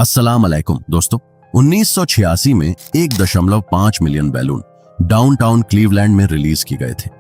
अस्सलाम अलैकुम दोस्तों। 1986 में 1.5 मिलियन बैलून डाउनटाउन क्लीवलैंड में रिलीज किए गए थे।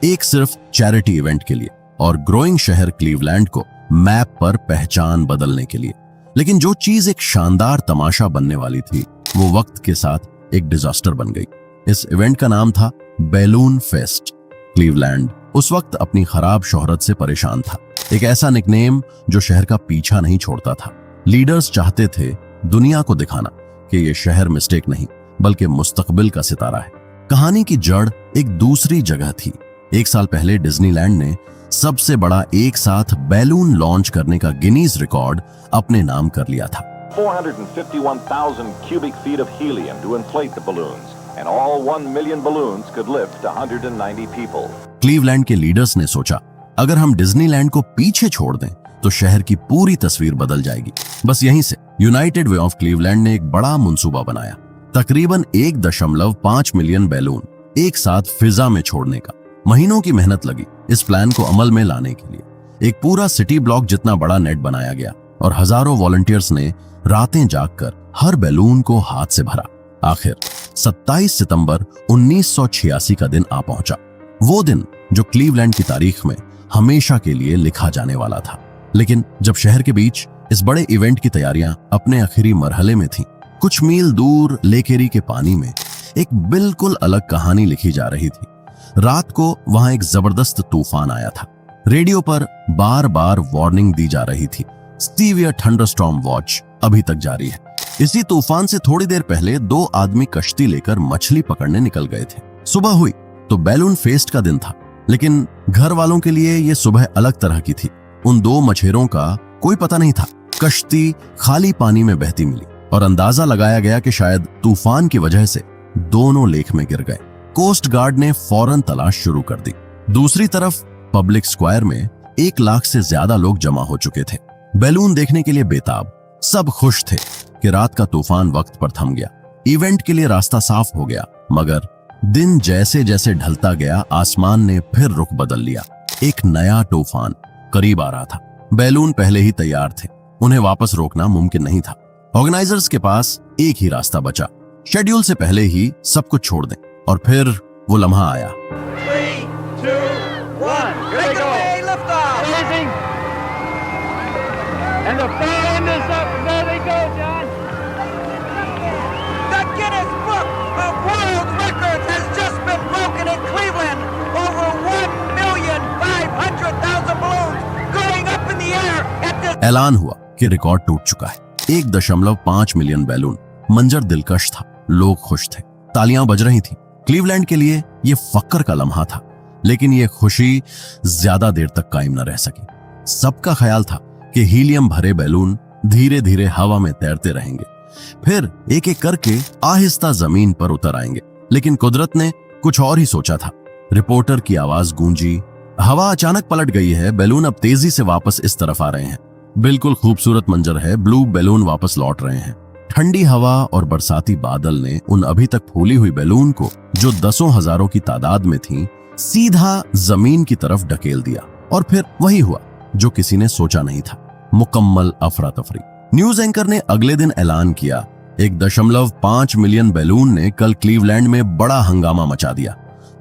एक सिर्फ चैरिटी इवेंट के लिए और ग्रोइंग शहर क्लीवलैंड को मैप पर पहचान बदलने के लिए। लेकिन जो चीज एक शानदार तमाशा बनने वाली थी वो वक्त के साथ एक डिजास्टर बन गई। इस इवेंट का नाम था बैलून फेस्ट। क्लीवलैंड उस वक्त अपनी खराब शोहरत से परेशान था। एक ऐसा निकनेम जो शहर का पीछा नहीं छोड़ता था। लीडर्स चाहते थे दुनिया को दिखाना कि ये शहर मिस्टेक नहीं बल्कि मुस्तकबिल का सितारा है। कहानी की जड़ एक दूसरी जगह थी। एक साल पहले डिज्नीलैंड ने सबसे बड़ा एक साथ बैलून लॉन्च करने का गिनीज रिकॉर्ड अपने नाम कर लिया था। 451,000 cubic feet of helium to inflate the balloons, and all 1 million balloons could lift 190 people. Cleveland के लीडर्स ने सोचा अगर हम डिज्नीलैंड को पीछे छोड़ दें तो शहर की पूरी तस्वीर बदल जाएगी। बस यहीं से यूनाइटेड वे ऑफ क्लीवलैंड ने एक बड़ा मंसूबा बनाया, तकरीबन 1.5 मिलियन बैलून एक साथ फिजा में छोड़ने का। महीनों की मेहनत लगी इस प्लान को अमल में लाने के लिए। एक पूरा सिटी ब्लॉक जितना बड़ा नेट बनाया गया और हजारों वॉलंटियर्स ने रातें जागकर हर बैलून को हाथ से भरा। आखिर 27 सितंबर 1986 का दिन आ पहुंचा। वो दिन जो क्लीवलैंड की तारीख में हमेशा के लिए लिखा जाने वाला था। लेकिन जब शहर के बीच इस बड़े इवेंट की तैयारियां अपने आखिरी मरहले में थीं, कुछ मील दूर लेक एरी के पानी में एक बिल्कुल अलग कहानी लिखी जा रही थी। रात को वहां एक जबरदस्त तूफान आया था। रेडियो पर बार बार वार्निंग दी जा रही थी, सीवियर थंडरस्टॉर्म वॉच अभी तक जारी है। इसी तूफान से थोड़ी देर पहले 2 आदमी कश्ती लेकर मछली पकड़ने निकल गए थे। सुबह हुई तो बैलून फेस्ट का दिन था, लेकिन घर वालों के लिए यह सुबह अलग तरह की थी। उन 2 मछेरों का कोई पता नहीं था। कश्ती खाली पानी में बहती मिली और अंदाजा लगाया गया कि शायद तूफान की वजह से दोनों लेक में गिर गए। कोस्ट गार्ड ने फौरन तलाश शुरू कर दी। दूसरी तरफ पब्लिक स्क्वायर में 1 लाख से ज्यादा लोग जमा हो चुके थे, बैलून देखने के लिए बेताब। सब खुश थे कि रात का तूफान वक्त पर थम गया, इवेंट के लिए रास्ता साफ हो गया। मगर दिन जैसे जैसे ढलता गया आसमान ने फिर रुख बदल लिया। एक नया तूफान करीब आ रहा था। बैलून पहले ही तैयार थे, उन्हें वापस रोकना मुमकिन नहीं था। ऑर्गेनाइजर्स के पास एक ही रास्ता बचा, शेड्यूल से पहले ही सब कुछ छोड़ दें। और फिर वो लम्हा आया। 3, 2, 1, take away, lift off. Amazing. And the fan is up. There they go, John. The Guinness Book of World Records has just been broken in Cleveland. Over 1,500,000 balloons going up in the air at this. ऐलान हुआ कि record टूट चुका है। 1.5 million balloon. मंजर दिलकश था, लोग खुश थे, तालियां बज रही थी। क्लीवलैंड के लिए यह फक्र का लम्हा था, लेकिन यह खुशी ज्यादा देर तक कायम न रह सकी। सबका ख्याल था कि हीलियम भरे बैलून धीरे धीरे हवा में तैरते रहेंगे, फिर एक एक करके आहिस्ता जमीन पर उतर आएंगे। लेकिन कुदरत ने कुछ और ही सोचा था। रिपोर्टर की आवाज गूंजी, हवा अचानक पलट गई है, बैलून अब तेजी से वापस इस तरफ आ रहे हैं। बिल्कुल खूबसूरत मंजर है, ब्लू बैलून वापस लौट रहे हैं। ठंडी हवा और बरसाती बादल ने उन अभी तक फूली हुई बैलून को, जो दसों हजारों की तादाद में थीं, सीधा जमीन की तरफ ढकेल दिया। और फिर वही हुआ जो किसी ने सोचा नहीं था, मुकम्मल अफरा तफरी। न्यूज एंकर ने अगले दिन ऐलान किया, 1.5 मिलियन बैलून ने कल क्लीवलैंड में बड़ा हंगामा मचा दिया।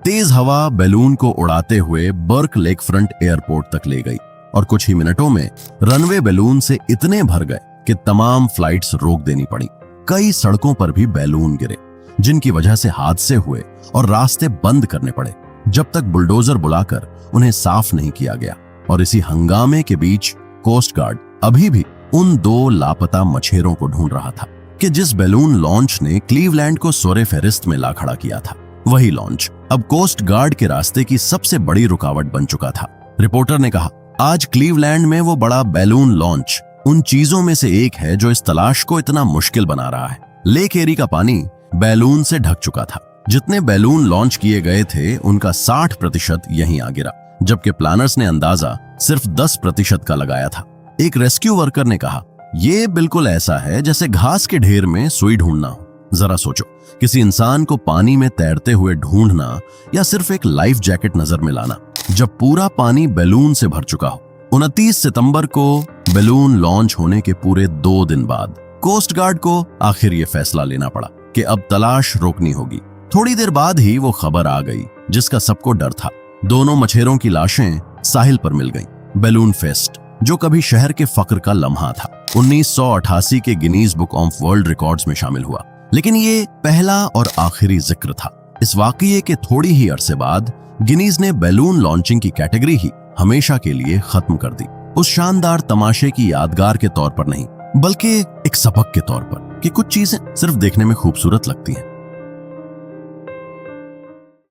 तेज हवा बैलून को उड़ाते हुए बर्क लेक फ्रंट एयरपोर्ट तक ले गई और कुछ ही मिनटों में रनवे बैलून से इतने भर गए कि तमाम फ्लाइट्स रोक देनी पड़ी। कई सड़कों पर भी बैलून गिरे, जिनकी वजह से हादसे हुए और रास्ते बंद करने पड़े जब तक बुलडोजर बुलाकर उन्हें साफ नहीं किया गया। और इसी हंगामे के बीच कोस्ट गार्ड अभी भी उन 2 लापता मछेरों को ढूंढ रहा था कि जिस बैलून लॉन्च ने क्लीवलैंड को सोरे फेरिस्त में ला खड़ा किया था। वही लॉन्च अब कोस्ट गार्ड के रास्ते की सबसे बड़ी रुकावट बन चुका था। रिपोर्टर ने कहा, आज क्लीवलैंड में वो बड़ा बैलून लॉन्च उन चीजों में से एक है जो इस तलाश को इतना मुश्किल बना रहा है। लेक एरी का पानी बैलून से ढक चुका था। जितने बैलून लॉन्च किए गए थे उनका 60% यहीं आ गिरा, जबकि प्लानर्स ने अंदाजा सिर्फ 10% का लगाया था। एक रेस्क्यू वर्कर ने कहा, यह बिल्कुल ऐसा है जैसे घास के ढेर में सुई ढूंढना हो। जरा सोचो, किसी इंसान को पानी में तैरते हुए ढूंढना या सिर्फ एक लाइफ जैकेट नजर में लाना जब पूरा पानी बैलून से भर चुका हो। 29 सितंबर को बैलून लॉन्च होने के पूरे 2 दिन बाद कोस्ट गार्ड को आखिर ये फैसला लेना पड़ा कि अब तलाश रोकनी होगी। थोड़ी देर बाद ही वो खबर आ गई जिसका सबको डर था। दोनों मछेरों की लाशें साहिल पर मिल गईं। बैलून फेस्ट, जो कभी शहर के फक्र का लम्हा था, 1988 के Guinness book of world records में शामिल हुआ। लेकिन ये पहला और आखिरी जिक्र था। इस वाकये के थोड़ी ही अरसे बाद गिनीज ने बैलून लॉन्चिंग की कैटेगरी ही हमेशा के लिए खत्म कर दी। उस शानदार तमाशे की यादगार के तौर पर नहीं, बल्कि एक सबक के तौर पर कि कुछ चीजें सिर्फ देखने में खूबसूरत लगती हैं